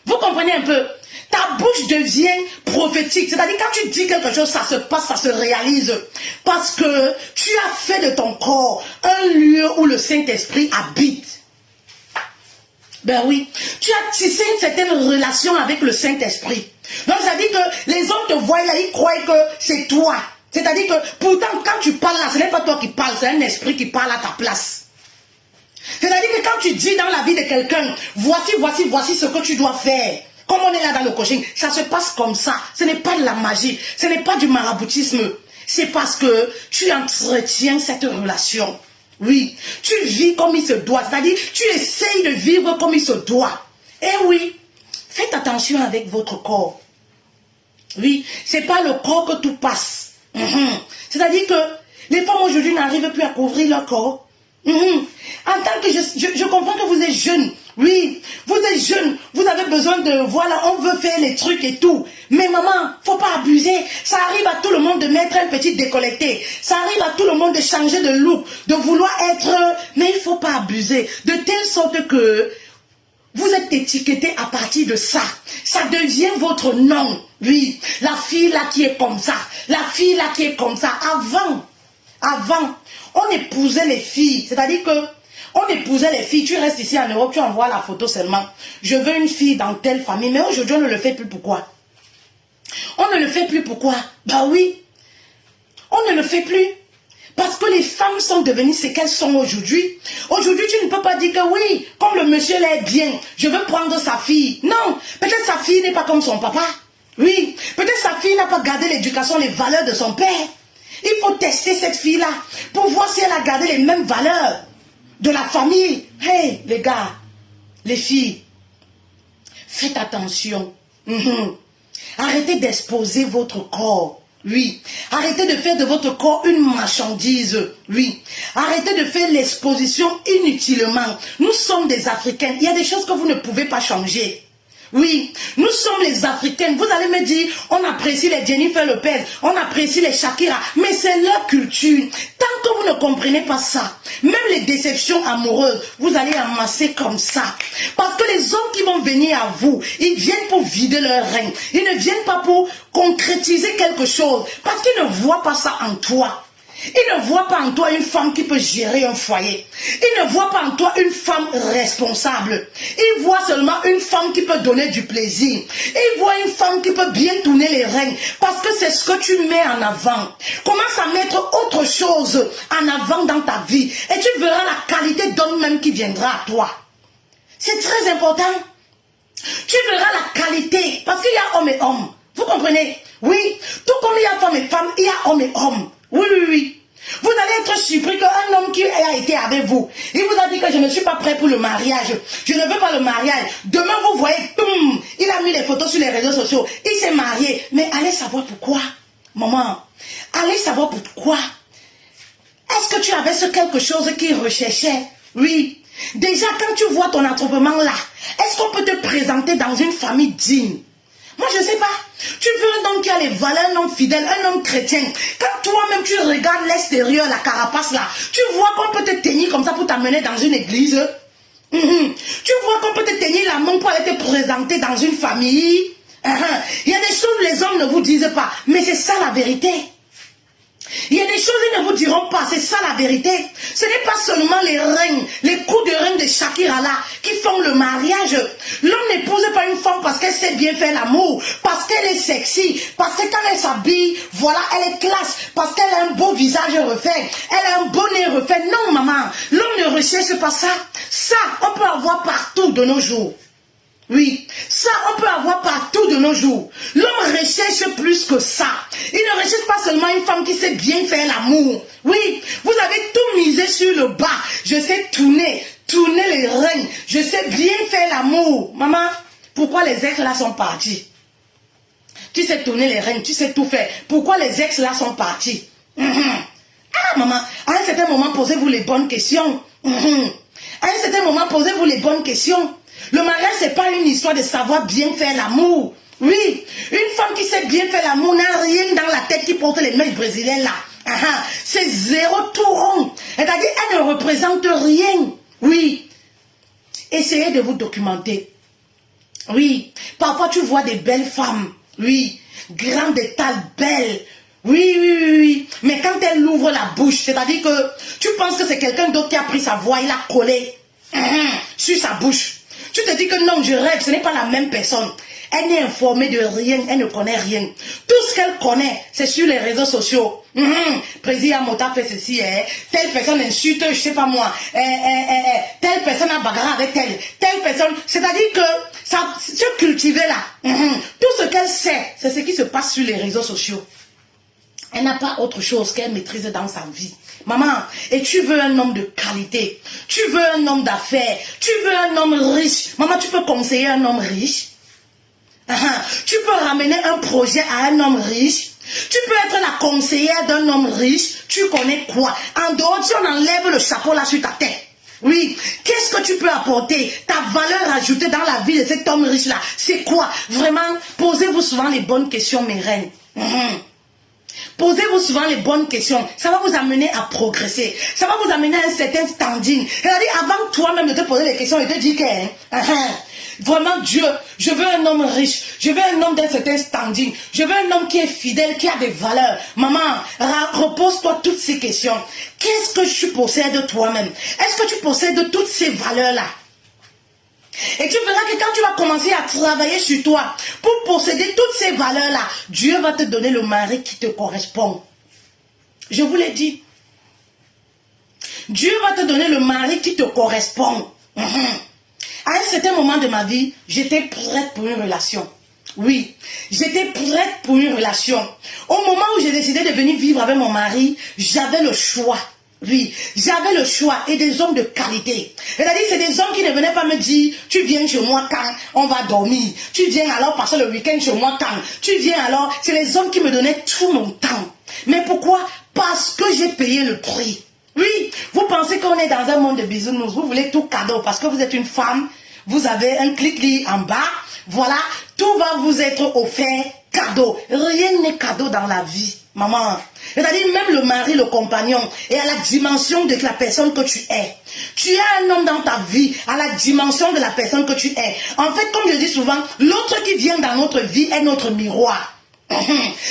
Vous comprenez un peu? Ta bouche devient prophétique. C'est-à-dire quand tu dis quelque chose, ça se passe, ça se réalise. Parce que tu as fait de ton corps un lieu où le Saint-Esprit habite. Ben oui, tu as tissé une certaine relation avec le Saint-Esprit. Donc ça dit que les hommes te voient là, ils croient que c'est toi. C'est-à-dire que pourtant quand tu parles là, ce n'est pas toi qui parles, c'est un esprit qui parle à ta place. C'est-à-dire que quand tu dis dans la vie de quelqu'un, voici ce que tu dois faire. Comme on est là dans le coaching, ça se passe comme ça. Ce n'est pas de la magie, ce n'est pas du maraboutisme. C'est parce que tu entretiens cette relation. Oui, tu vis comme il se doit. C'est-à-dire, tu essayes de vivre comme il se doit. Et oui, faites attention avec votre corps. Oui, c'est pas le corps que tout passe. C'est-à-dire que les femmes aujourd'hui n'arrivent plus à couvrir leur corps. En tant que je comprends que vous êtes jeune. Oui, vous êtes jeune, vous avez besoin de, voilà, on veut faire les trucs et tout. Mais maman, faut pas abuser. Ça arrive à tout le monde de mettre un petit décolleté. Ça arrive à tout le monde de changer de look, de vouloir être... Mais il faut pas abuser. De telle sorte que vous êtes étiqueté à partir de ça. Ça devient votre nom. Oui, la fille là qui est comme ça. La fille là qui est comme ça. Avant, on épousait les filles. C'est-à-dire que on épousait les filles. Tu restes ici en Europe, tu envoies la photo seulement. Je veux une fille dans telle famille. Mais aujourd'hui, on ne le fait plus. Pourquoi? On ne le fait plus. Pourquoi? Bah oui. On ne le fait plus. Parce que les femmes sont devenues ce qu'elles sont aujourd'hui. Aujourd'hui, tu ne peux pas dire que oui, comme le monsieur là est bien, je veux prendre sa fille. Non, peut-être sa fille n'est pas comme son papa. Oui, peut-être sa fille n'a pas gardé l'éducation, les valeurs de son père. Il faut tester cette fille-là pour voir si elle a gardé les mêmes valeurs de la famille. Hey, les gars, les filles, faites attention. Arrêtez d'exposer votre corps. Oui. Arrêtez de faire de votre corps une marchandise. Oui. Arrêtez de faire l'exposition inutilement. Nous sommes des Africains. Il y a des choses que vous ne pouvez pas changer. Oui, nous sommes les Africains. Vous allez me dire, on apprécie les Jennifer Lopez, on apprécie les Shakira, mais c'est leur culture. Tant que vous ne comprenez pas ça, même les déceptions amoureuses, vous allez amasser comme ça. Parce que les hommes qui vont venir à vous, ils viennent pour vider leur règne. Ils ne viennent pas pour concrétiser quelque chose, parce qu'ils ne voient pas ça en toi. Il ne voit pas en toi une femme qui peut gérer un foyer. Il ne voit pas en toi une femme responsable. Il voit seulement une femme qui peut donner du plaisir. Il voit une femme qui peut bien tourner les rênes. Parce que c'est ce que tu mets en avant. Commence à mettre autre chose en avant dans ta vie. Et tu verras la qualité d'homme même qui viendra à toi. C'est très important. Tu verras la qualité. Parce qu'il y a homme et homme. Vous comprenez? Oui. Tout comme il y a femme et femme, il y a homme et homme. Oui. Vous allez être surpris qu'un homme qui a été avec vous, il vous a dit que je ne suis pas prêt pour le mariage. Je ne veux pas le mariage. Demain, vous voyez, boum, il a mis les photos sur les réseaux sociaux. Il s'est marié. Mais allez savoir pourquoi. Maman, allez savoir pourquoi. Est-ce que tu avais ce quelque chose qu'il recherchait? Oui. Déjà, quand tu vois ton attroupement là, est-ce qu'on peut te présenter dans une famille digne? Moi, je ne sais pas. Tu veux un homme qui a les valeurs, un homme fidèle, un homme chrétien. Quand toi-même, tu regardes l'extérieur, la carapace là, tu vois qu'on peut te tenir comme ça pour t'amener dans une église. Tu vois qu'on peut te tenir la main pour aller te présenter dans une famille. Il y a des choses que les hommes ne vous disent pas, mais c'est ça la vérité. Il y a des choses qu'ils ne vous diront pas, c'est ça la vérité. Ce n'est pas seulement les règnes, les coups de reine de Shakira là qui font le mariage. L'homme n'épouse pas une femme parce qu'elle sait bien faire l'amour, parce qu'elle est sexy, parce que quand elle s'habille, voilà, elle est classe, parce qu'elle a un beau visage refait, elle a un beau nez refait. Non maman, l'homme ne recherche pas ça. Ça, on peut avoir partout de nos jours. Oui, ça on peut avoir partout de nos jours. L'homme recherche plus que ça. Il ne recherche pas seulement une femme qui sait bien faire l'amour. Oui, vous avez tout misé sur le bas. Je sais tourner les reins. Je sais bien faire l'amour. Maman, pourquoi les ex là sont partis? Tu sais tourner les reins, tu sais tout faire. Pourquoi les ex là sont partis? Ah maman, à un certain moment posez-vous les bonnes questions. À un certain moment posez-vous les bonnes questions. Le mariage, ce n'est pas une histoire de savoir bien faire l'amour. Oui, une femme qui sait bien faire l'amour n'a rien dans la tête qui porte les mèches brésiliennes là. C'est zéro tout rond. C'est-à-dire, elle ne représente rien. Oui. Essayez de vous documenter. Oui, parfois tu vois des belles femmes. Oui, grandes de taille, belles. Oui, oui, oui, oui. Mais quand elle ouvre la bouche, c'est-à-dire que tu penses que c'est quelqu'un d'autre qui a pris sa voix, il a collé sur sa bouche. Tu te dis que non, je rêve, ce n'est pas la même personne. Elle n'est informée de rien, elle ne connaît rien. Tout ce qu'elle connaît, c'est sur les réseaux sociaux. Président Mota fait ceci, telle personne insulte, je sais pas moi, telle personne a bagarre avec telle personne. C'est-à-dire que ça, se cultiver là, tout ce qu'elle sait, c'est ce qui se passe sur les réseaux sociaux. Elle n'a pas autre chose qu'elle maîtrise dans sa vie. Maman, et tu veux un homme de qualité, tu veux un homme d'affaires, tu veux un homme riche. Maman, tu peux conseiller un homme riche. Tu peux ramener un projet à un homme riche. Tu peux être la conseillère d'un homme riche. Tu connais quoi? En dehors, si on enlève le chapeau là sur ta tête. Oui, qu'est-ce que tu peux apporter? Ta valeur ajoutée dans la vie de cet homme riche là, c'est quoi? Vraiment, posez-vous souvent les bonnes questions, mes reines. Posez-vous souvent les bonnes questions. Ça va vous amener à progresser. Ça va vous amener à un certain standing. C'est-à-dire, avant toi-même de te poser les questions et de dire que vraiment Dieu, je veux un homme riche. Je veux un homme d'un certain standing. Je veux un homme qui est fidèle, qui a des valeurs. Maman, repose-toi toutes ces questions. Qu'est-ce que tu possèdes toi-même? Est-ce que tu possèdes toutes ces valeurs-là? Et tu verras que quand tu vas commencer à travailler sur toi pour posséder toutes ces valeurs-là, Dieu va te donner le mari qui te correspond. Je vous l'ai dit. Dieu va te donner le mari qui te correspond. À un certain moment de ma vie, j'étais prête pour une relation. Oui, j'étais prête pour une relation. Au moment où j'ai décidé de venir vivre avec mon mari, j'avais le choix. Oui, j'avais le choix et des hommes de qualité. C'est-à-dire, c'est des hommes qui ne venaient pas me dire, tu viens chez moi quand on va dormir. Tu viens alors passer le week-end chez moi quand. Tu viens alors, c'est les hommes qui me donnaient tout mon temps. Mais pourquoi? Parce que j'ai payé le prix. Oui, vous pensez qu'on est dans un monde de bisounours, vous voulez tout cadeau parce que vous êtes une femme, vous avez un clic-clic en bas, voilà, tout va vous être offert cadeau. Rien n'est cadeau dans la vie. Maman, c'est-à-dire même le mari, le compagnon, est à la dimension de la personne que tu es. Tu es un homme dans ta vie, à la dimension de la personne que tu es. En fait, comme je dis souvent, l'autre qui vient dans notre vie est notre miroir.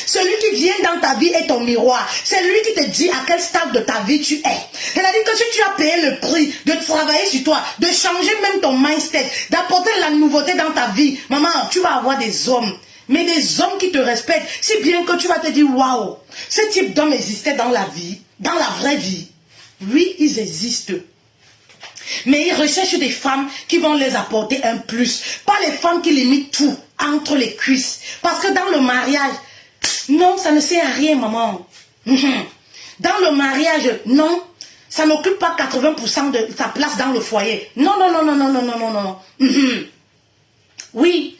Celui qui vient dans ta vie est ton miroir. C'est lui qui te dit à quel stade de ta vie tu es. C'est-à-dire que si tu as payé le prix de travailler sur toi, de changer même ton mindset, d'apporter la nouveauté dans ta vie, maman, tu vas avoir des hommes. Mais des hommes qui te respectent, si bien que tu vas te dire, waouh, ce type d'homme existait dans la vie, dans la vraie vie. Oui, ils existent. Mais ils recherchent des femmes qui vont les apporter un plus. Pas les femmes qui limitent tout entre les cuisses. Parce que dans le mariage, non, ça ne sert à rien, maman. Dans le mariage, non, ça n'occupe pas 80% de sa place dans le foyer. Non, non, non, non, non, non, non, non, non. Oui.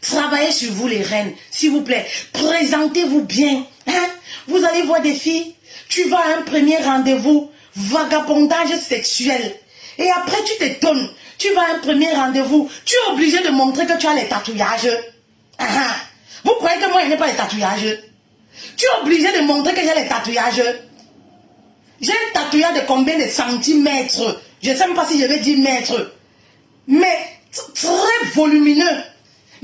Travaillez sur vous les reines, s'il vous plaît. Présentez-vous bien. Hein? Vous allez voir des filles. Tu vas à un premier rendez-vous. Vagabondage sexuel. Et après tu t'étonnes. Tu vas à un premier rendez-vous. Tu es obligé de montrer que tu as les tatouages. Vous croyez que moi je n'ai pas les tatouages? Tu es obligé de montrer que j'ai les tatouages. J'ai un tatouage de combien de centimètres? Je ne sais même pas si je vais dire mètres. Mais très volumineux.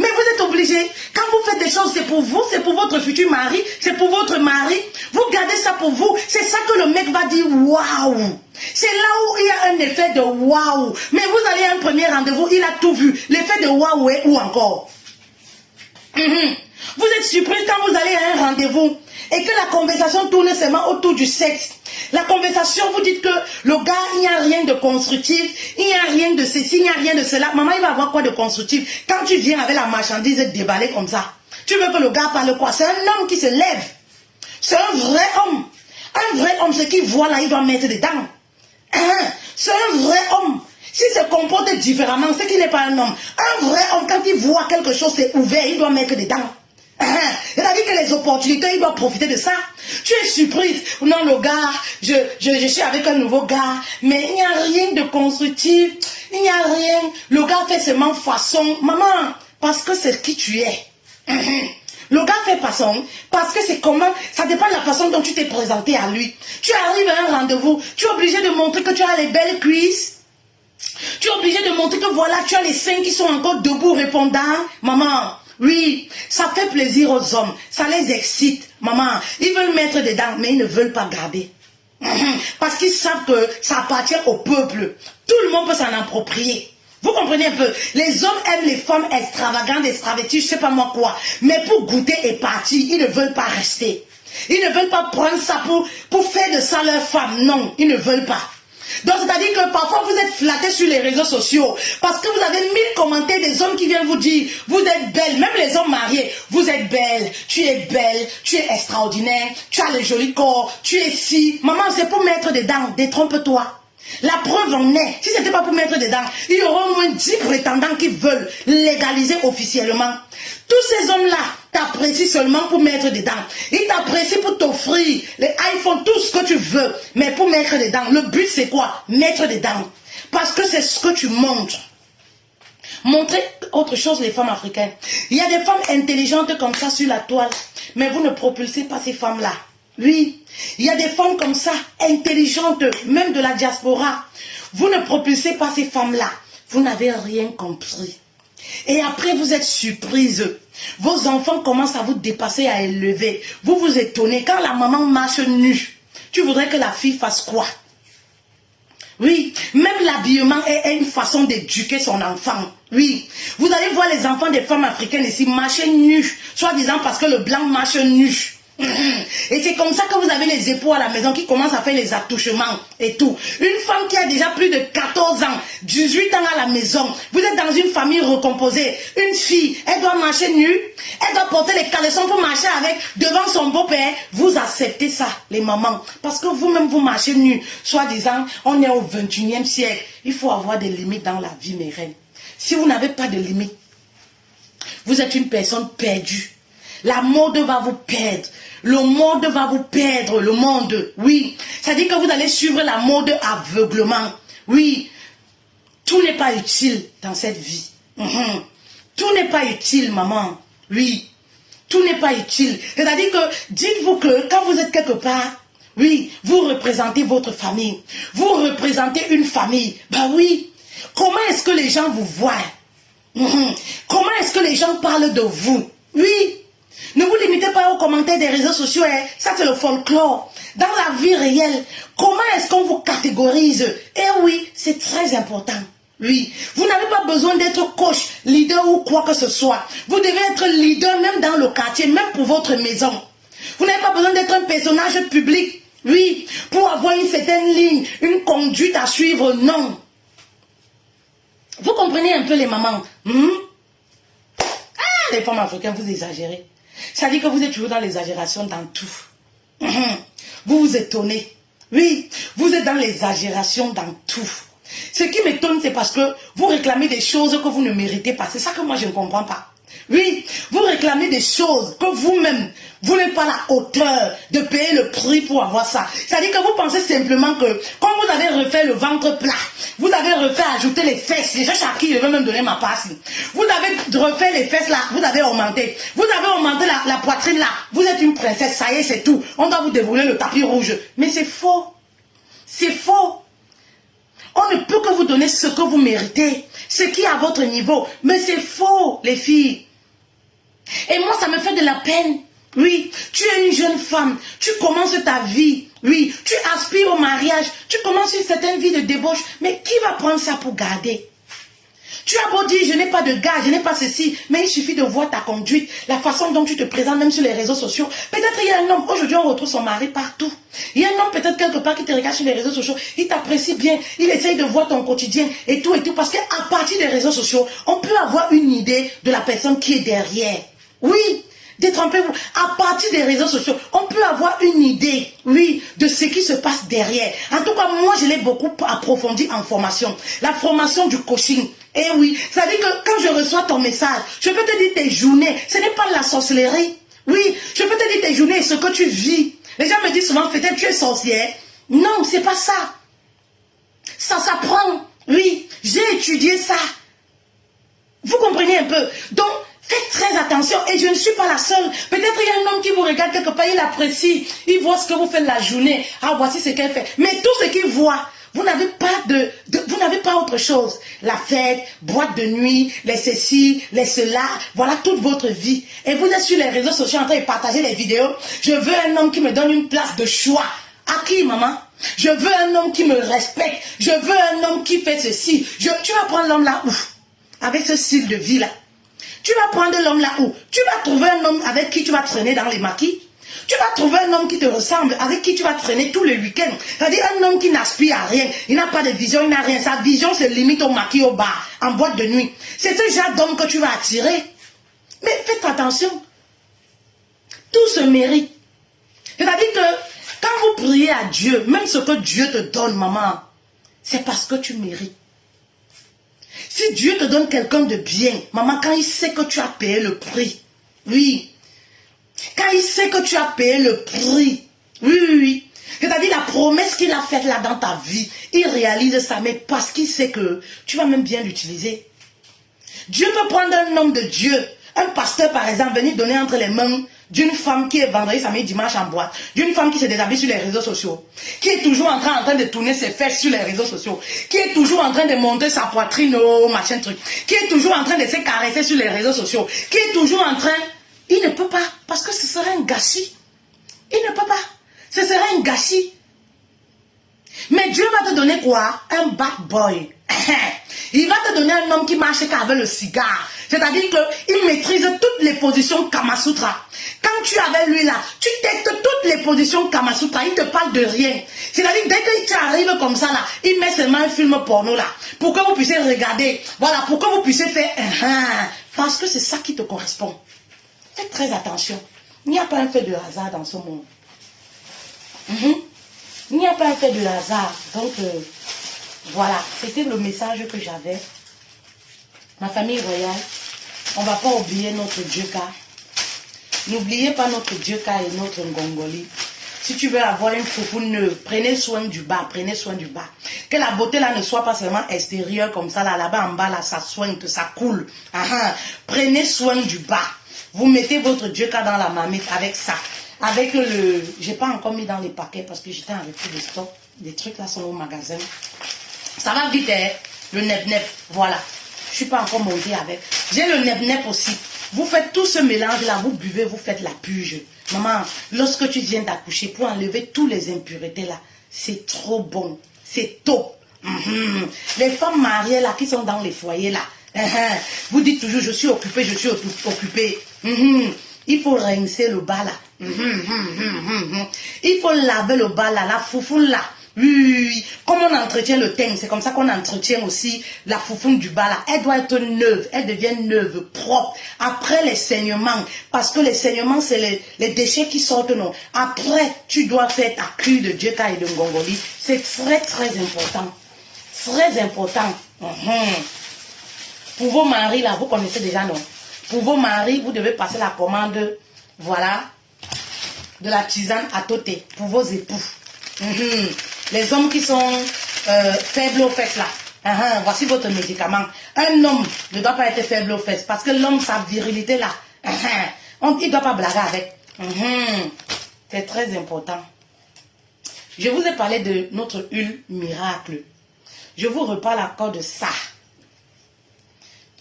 Mais vous êtes obligé, quand vous faites des choses, c'est pour vous, c'est pour votre futur mari, c'est pour votre mari. Vous gardez ça pour vous. C'est ça que le mec va dire waouh. C'est là où il y a un effet de waouh. Mais vous allez à un premier rendez-vous, il a tout vu. L'effet de waouh est où encore? Vous êtes surprise quand vous allez à un rendez-vous et que la conversation tourne seulement autour du sexe. La conversation, vous dites que le gars, il n'y a rien de constructif, il n'y a rien de ceci, il n'y a rien de cela. Maman, il va avoir quoi de constructif quand tu viens avec la marchandise déballée comme ça? Tu veux que le gars parle quoi? C'est un homme qui se lève. C'est un vrai homme. Un vrai homme, ce qu'il voit là, il doit mettre dedans. C'est un vrai homme. S'il se comporte différemment, c'est qu'il n'est pas un homme. Un vrai homme, quand il voit quelque chose, c'est ouvert, il doit mettre dedans. C'est-à-dire que les opportunités, il doit profiter de ça. Tu es surprise. Non, le gars, je suis avec un nouveau gars, mais il n'y a rien de constructif. Il n'y a rien. Le gars fait seulement façon. Maman, parce que c'est qui tu es. Le gars fait façon parce que c'est comment, ça dépend de la façon dont tu t'es présenté à lui. Tu arrives à un rendez-vous, tu es obligé de montrer que tu as les belles cuisses. Tu es obligé de montrer que voilà, tu as les seins qui sont encore debout répondant. Maman, oui, ça fait plaisir aux hommes. Ça les excite. Maman, ils veulent mettre dedans, mais ils ne veulent pas garder. Parce qu'ils savent que ça appartient au peuple. Tout le monde peut s'en approprier. Vous comprenez un peu? Les hommes aiment les femmes extravagantes, extraverties, je sais pas moi quoi. Mais pour goûter et partir, ils ne veulent pas rester. Ils ne veulent pas prendre ça pour faire de ça leur femme. Non, ils ne veulent pas. Donc c'est-à-dire que parfois vous êtes flattés sur les réseaux sociaux parce que vous avez 1000 commentaires des hommes qui viennent vous dire vous êtes belle, même les hommes mariés, vous êtes belle, tu es extraordinaire, tu as le joli corps, tu es si. Maman, c'est pour mettre dedans, détrompe-toi. La preuve en est, si ce n'était pas pour mettre dedans, il y aura au moins 10 prétendants qui veulent légaliser officiellement. Tous ces hommes-là t'apprécient seulement pour mettre dedans. Ils t'apprécient pour t'offrir les iPhones, tout ce que tu veux, mais pour mettre dedans. Le but c'est quoi? Mettre dedans. Parce que c'est ce que tu montres. Montrer autre chose les femmes africaines. Il y a des femmes intelligentes comme ça sur la toile, mais vous ne propulsez pas ces femmes-là. Oui, il y a des femmes comme ça, intelligentes, même de la diaspora. Vous ne propulsez pas ces femmes-là. Vous n'avez rien compris. Et après, vous êtes surprise. Vos enfants commencent à vous dépasser, à élever. Vous vous étonnez. Quand la maman marche nue, tu voudrais que la fille fasse quoi? Oui, même l'habillement est une façon d'éduquer son enfant. Oui, vous allez voir les enfants des femmes africaines ici marcher nus, soi-disant parce que le blanc marche nu. Et c'est comme ça que vous avez les époux à la maison qui commencent à faire les attouchements et tout. Une femme qui a déjà plus de 14 ans, 18 ans à la maison, vous êtes dans une famille recomposée. Une fille, elle doit marcher nue, elle doit porter les caleçons pour marcher avec devant son beau-père. Vous acceptez ça, les mamans, parce que vous-même vous marchez nue. Soi-disant, on est au 21e siècle. Il faut avoir des limites dans la vie, mes reines. Si vous n'avez pas de limites, vous êtes une personne perdue. La mode va vous perdre. Le monde va vous perdre, le monde. Oui. Ça dit que vous allez suivre la mode aveuglement. Oui. Tout n'est pas utile dans cette vie. Tout n'est pas utile, maman. Oui. Tout n'est pas utile. C'est-à-dire que, dites-vous que quand vous êtes quelque part, oui, vous représentez votre famille. Vous représentez une famille. Bah oui. Comment est-ce que les gens vous voient? Comment est-ce que les gens parlent de vous? Oui. Ne vous limitez pas aux commentaires des réseaux sociaux, hein. Ça c'est le folklore. Dans la vie réelle, comment est-ce qu'on vous catégorise? Eh oui, c'est très important. Oui, vous n'avez pas besoin d'être coach, leader ou quoi que ce soit. Vous devez être leader même dans le quartier, même pour votre maison. Vous n'avez pas besoin d'être un personnage public, oui, pour avoir une certaine ligne, une conduite à suivre, non. Vous comprenez un peu les mamans? Les femmes africaines, vous exagérez. Ça dit que vous êtes toujours dans l'exagération dans tout. Vous vous étonnez. Oui, vous êtes dans l'exagération dans tout. Ce qui m'étonne, c'est parce que vous réclamez des choses que vous ne méritez pas. C'est ça que moi, je ne comprends pas. Oui, vous réclamez des choses que vous-même, vous n'êtes pas à la hauteur de payer le prix pour avoir ça. C'est-à-dire que vous pensez simplement que, quand vous avez refait le ventre plat, vous avez refait ajouter les fesses, les gens à qui je vais même donner ma passe. Vous avez refait les fesses là, vous avez augmenté. Vous avez augmenté la poitrine là. Vous êtes une princesse, ça y est, c'est tout. On doit vous dérouler le tapis rouge. Mais c'est faux. C'est faux. On ne peut que vous donner ce que vous méritez, ce qui est à votre niveau. Mais c'est faux, les filles. Et moi, ça me fait de la peine. Oui, tu es une jeune femme, tu commences ta vie. Oui, tu aspires au mariage, tu commences une certaine vie de débauche. Mais qui va prendre ça pour garder? Tu as beau dire, je n'ai pas de gars, je n'ai pas ceci, mais il suffit de voir ta conduite, la façon dont tu te présentes même sur les réseaux sociaux. Peut-être il y a un homme, aujourd'hui on retrouve son mari partout. Il y a un homme peut-être quelque part qui te regarde sur les réseaux sociaux, il t'apprécie bien, il essaye de voir ton quotidien et tout, parce qu'à partir des réseaux sociaux, on peut avoir une idée de la personne qui est derrière. Oui, détrompez-vous. À partir des réseaux sociaux, on peut avoir une idée, oui, de ce qui se passe derrière. En tout cas, moi, je l'ai beaucoup approfondi en formation. La formation du coaching. Eh oui, ça veut dire que quand je reçois ton message, je peux te dire tes journées. Ce n'est pas de la sorcellerie. Oui, je peux te dire tes journées et ce que tu vis. Les gens me disent souvent, peut-être tu es sorcière. Non, c'est pas ça. Ça s'apprend. Oui, j'ai étudié ça. Vous comprenez un peu? Donc, faites très attention et je ne suis pas la seule. Peut-être il y a un homme qui vous regarde quelque part, il apprécie, il voit ce que vous faites la journée. Ah, voici ce qu'elle fait. Mais tout ce qu'il voit, Vous n'avez pas vous n'avez pas autre chose. La fête, boîte de nuit, les ceci, les cela, voilà toute votre vie. Et vous êtes sur les réseaux sociaux en train de partager les vidéos. Je veux un homme qui me donne une place de choix. À qui, maman? Je veux un homme qui me respecte. Je veux un homme qui fait ceci. Tu vas prendre l'homme là où? Avec ce style de vie là. Tu vas prendre l'homme là où? Tu vas trouver un homme avec qui tu vas traîner dans les maquis. Tu vas trouver un homme qui te ressemble, avec qui tu vas traîner tous les week-ends. C'est-à-dire un homme qui n'aspire à rien. Il n'a pas de vision, il n'a rien. Sa vision se limite au maquis, au bar, en boîte de nuit. C'est ce genre d'homme que tu vas attirer. Mais faites attention. Tout se mérite. C'est-à-dire que quand vous priez à Dieu, même ce que Dieu te donne, maman, c'est parce que tu mérites. Si Dieu te donne quelqu'un de bien, maman, quand il sait que tu as payé le prix, oui. Quand il sait que tu as payé le prix, oui, oui, oui. C'est-à-dire la promesse qu'il a faite là dans ta vie, il réalise ça, mais parce qu'il sait que tu vas même bien l'utiliser. Dieu peut prendre un homme de Dieu, un pasteur par exemple, venir donner entre les mains d'une femme qui est vendredi, samedi, dimanche en boîte, d'une femme qui se déshabille sur les réseaux sociaux, qui est toujours en train de tourner ses fesses sur les réseaux sociaux, qui est toujours en train de monter sa poitrine au machin truc, qui est toujours en train de se caresser sur les réseaux sociaux, qui est toujours en train... Il ne peut pas, parce que ce serait un gâchis. Il ne peut pas. Ce serait un gâchis. Mais Dieu va te donner quoi? Un bad boy. Il va te donner un homme qui marche qu'avec le cigare. C'est-à-dire qu'il maîtrise toutes les positions Kamasutra. Quand tu es avec lui là, tu testes toutes les positions Kamasutra. Il ne te parle de rien. C'est-à-dire dès qu'il t'arrive comme ça là, il met seulement un film porno là. Pour que vous puissiez regarder. Voilà, pour que vous puissiez faire... Parce que c'est ça qui te correspond. Faites très attention. Il n'y a pas un fait de hasard dans ce monde. Il n'y a pas un fait de hasard. Donc, voilà. C'était le message que j'avais. Ma famille royale, on ne va pas oublier notre Djeka. N'oubliez pas notre Djeka et notre Ngongoli. Si tu veux avoir une foufou neuve, prenez soin du bas, prenez soin du bas. Que la beauté là ne soit pas seulement extérieure comme ça, là-bas en bas, là, ça soigne, ça coule. Prenez soin du bas. Vous mettez votre Djeka dans la marmite avec ça. Avec le... J'ai pas encore mis dans les paquets parce que j'étais en retour de stock. Des trucs là sont au magasin. Ça va vite, hein? Le nep-nep, voilà. Je suis pas encore montée avec. J'ai le nep-nep aussi. Vous faites tout ce mélange là, vous buvez, vous faites la purge. Maman, lorsque tu viens d'accoucher, pour enlever toutes les impuretés là, c'est trop bon. C'est top. Les femmes mariées là, qui sont dans les foyers là, vous dites toujours, je suis occupée, je suis occupée. Il faut rincer le bas là. Il faut laver le bas là, la foufoune là. Oui, comme on entretient le teint, c'est comme ça qu'on entretient aussi la foufoune du bas là. Elle doit être neuve, elle devient neuve, propre. Après les saignements, parce que les saignements, c'est les déchets qui sortent, non. Après, tu dois faire ta cure de Djeka et de Ngongoli. C'est très, très important. Très important. Pour vos maris là, vous connaissez déjà, non? Pour vos maris, vous devez passer la commande, voilà, de la tisane à Toté, pour vos époux. Les hommes qui sont faibles aux fesses là, voici votre médicament. Un homme ne doit pas être faible aux fesses, parce que l'homme, sa virilité là, il ne doit pas blaguer avec. C'est très important. Je vous ai parlé de notre huile miracle. Je vous reparle encore de ça.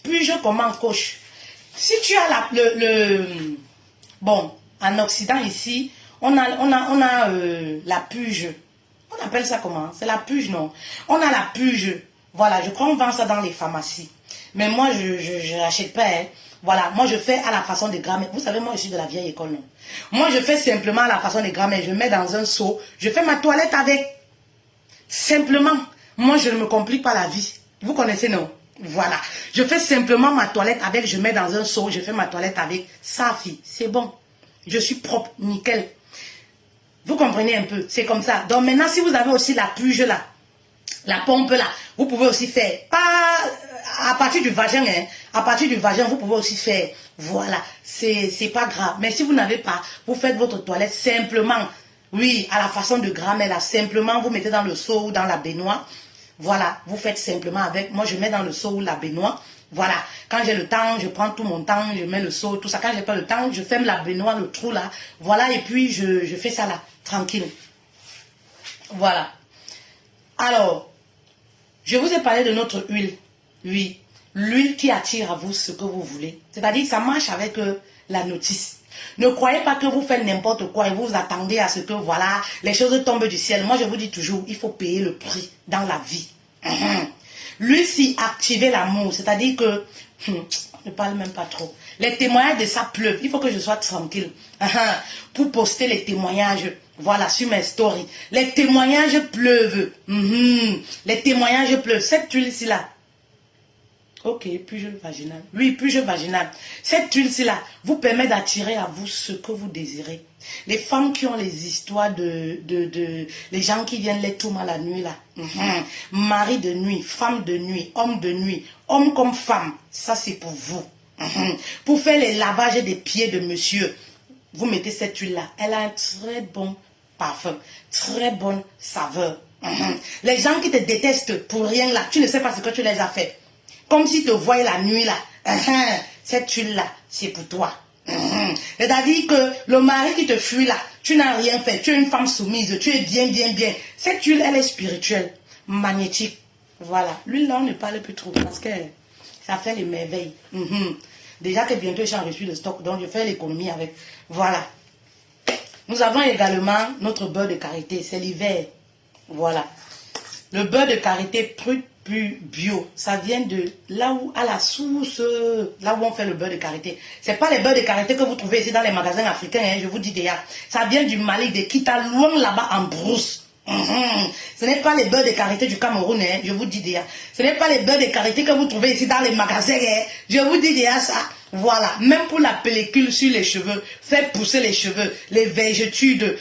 Puis je commence coach. Si tu as bon, en Occident ici, on a la puge. On appelle ça comment? C'est la puge, non? On a la puge. Voilà, je crois qu'on vend ça dans les pharmacies. Mais moi, je n'achète pas. Hein. Voilà, moi je fais à la façon des grammaires. Vous savez, moi je suis de la vieille école, non? Moi je fais simplement à la façon des grammaires. Je mets dans un seau. Je fais ma toilette avec. Simplement. Moi je ne me complique pas la vie. Vous connaissez, non? Voilà. Je fais simplement ma toilette avec. Je mets dans un seau. Je fais ma toilette avec. Ça, fille, c'est bon. Je suis propre, nickel. Vous comprenez un peu, c'est comme ça. Donc maintenant, si vous avez aussi la puge là, la pompe là, vous pouvez aussi faire, pas à partir du vagin, hein, à partir du vagin, vous pouvez aussi faire, voilà, c'est pas grave. Mais si vous n'avez pas, vous faites votre toilette simplement, oui, à la façon de grammaire là, simplement, vous mettez dans le seau ou dans la baignoire, voilà, vous faites simplement avec, moi je mets dans le seau ou la baignoire. Voilà, quand j'ai le temps, je prends tout mon temps, je mets le seau, tout ça. Quand j'ai pas le temps, je ferme la baignoire, le trou là. Voilà, et puis je fais ça là, tranquille. Voilà. Alors, je vous ai parlé de notre huile. Oui, l'huile qui attire à vous ce que vous voulez. C'est-à-dire, ça marche avec la notice. Ne croyez pas que vous faites n'importe quoi et vous attendez à ce que, voilà, les choses tombent du ciel. Moi, je vous dis toujours, il faut payer le prix dans la vie. L'huile, si activer l'amour, c'est-à-dire que, on ne parle même pas trop. Les témoignages de ça pleuvent. Il faut que je sois tranquille. Pour poster les témoignages, voilà, sur mes stories. Les témoignages pleuvent. Les témoignages pleuvent. Cette huile-ci là. Ok, puis-je vaginal. Oui, puis-je vaginal. Cette huile-ci là vous permet d'attirer à vous ce que vous désirez. Les femmes qui ont les histoires les gens qui viennent les tout mal la nuit là. Mari de nuit, femme de nuit, homme comme femme. Ça c'est pour vous. Pour faire les lavages des pieds de monsieur, vous mettez cette huile là. Elle a un très bon parfum, très bonne saveur. Les gens qui te détestent pour rien là, tu ne sais pas ce que tu les as fait. Comme si te voyaient la nuit là. Cette huile là, c'est pour toi. C'est-à-dire que le mari qui te fuit là, tu n'as rien fait, tu es une femme soumise, tu es bien. Cette huile, elle est spirituelle, magnétique. Voilà. L'huile là, on ne parle plus trop parce que ça fait les merveilles. Déjà que bientôt j'ai reçu le stock, donc je fais l'économie avec. Voilà. Nous avons également notre beurre de karité, c'est l'hiver. Voilà. Le beurre de karité bio, ça vient de là où, à la source, là où on fait le beurre de karité. C'est pas les beurres de karité que vous trouvez ici dans les magasins africains, hein, je vous dis déjà. Ça vient du Mali, de Kita, loin là-bas en brousse. Ce n'est pas les beurres de karité du Cameroun, hein, je vous dis déjà. Ce n'est pas les beurres de karité que vous trouvez ici dans les magasins, hein, je vous dis déjà ça. Voilà, même pour la pellicule sur les cheveux, faire pousser les cheveux, les vergetudes,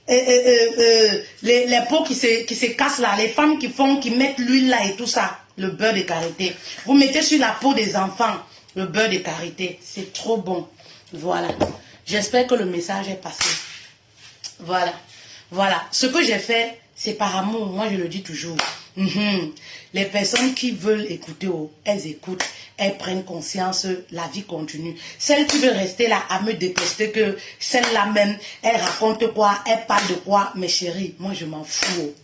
les peaux qui se cassent là, les femmes qui mettent l'huile là et tout ça, le beurre de karité. Vous mettez sur la peau des enfants le beurre de karité, c'est trop bon. Voilà, j'espère que le message est passé. Voilà, voilà, ce que j'ai fait, c'est par amour, moi je le dis toujours. Les personnes qui veulent écouter, elles écoutent, elles prennent conscience, la vie continue. Celle qui veut rester là à me détester, que celle-là même, elle raconte quoi, elle parle de quoi, mes chéris, moi je m'en fous.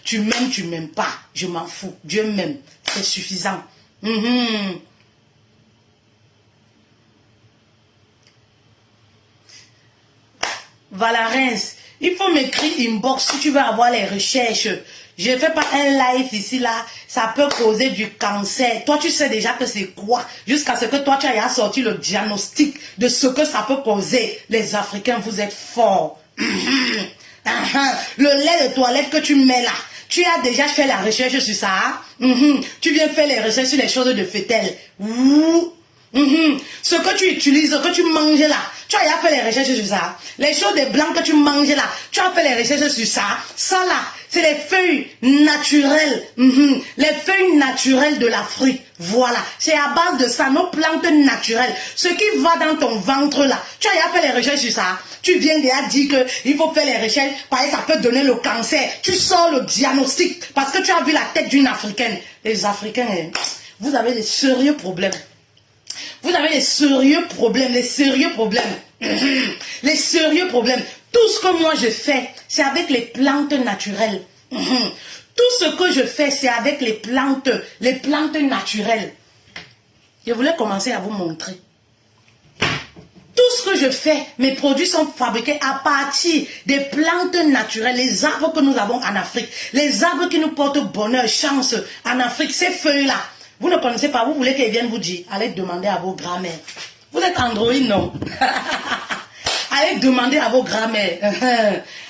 Tu m'aimes, tu m'aimes pas, je m'en fous. Dieu m'aime, c'est suffisant. Voilà, Reims, il faut m'écrire inbox si tu veux avoir les recherches. Je ne fais pas un live ici, là. Ça peut causer du cancer. Toi, tu sais déjà que c'est quoi. Jusqu'à ce que toi, tu aies sorti le diagnostic de ce que ça peut causer. Les Africains, vous êtes forts. Le lait de toilette que tu mets là. Tu as déjà fait la recherche sur ça. Tu viens faire les recherches sur les choses de fœtales. Ce que tu utilises, que tu manges là, tu as fait les recherches sur ça. Les choses de blanc que tu manges là, tu as fait les recherches sur ça. Ça là, c'est les feuilles naturelles. Les feuilles naturelles de l'Afrique. Voilà, c'est à base de ça, nos plantes naturelles. Ce qui va dans ton ventre là, tu as fait les recherches sur ça. Tu viens déjà dire qu'il faut faire les recherches, parce que ça peut donner le cancer. Tu sors le diagnostic parce que tu as vu la tête d'une Africaine. Les Africains, vous avez des sérieux problèmes. Vous avez des sérieux problèmes, les sérieux problèmes. Les sérieux problèmes. Tout ce que moi je fais, c'est avec les plantes naturelles. Tout ce que je fais, c'est avec les plantes naturelles. Je voulais commencer à vous montrer. Tout ce que je fais, mes produits sont fabriqués à partir des plantes naturelles, les arbres que nous avons en Afrique, les arbres qui nous portent bonheur, chance en Afrique, ces feuilles-là. Vous ne connaissez pas, vous voulez qu'elles viennent vous dire, allez demander à vos grands-mères. Vous êtes Android, non? Allez demander à vos grands-mères.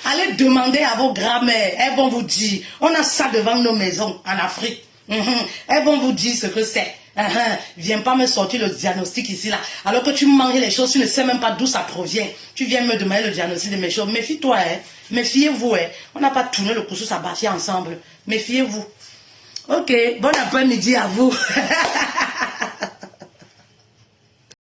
Allez demander à vos grands-mères. Elles vont vous dire, on a ça devant nos maisons en Afrique. Elles vont vous dire ce que c'est. Viens pas me sortir le diagnostic ici là. Alors que tu manges les choses, tu ne sais même pas d'où ça provient. Tu viens me demander le diagnostic de mes choses. Méfie-toi, méfiez-vous. On n'a pas tourné le couscous à bâtir ensemble. Méfiez-vous. Ok, bon après-midi à vous.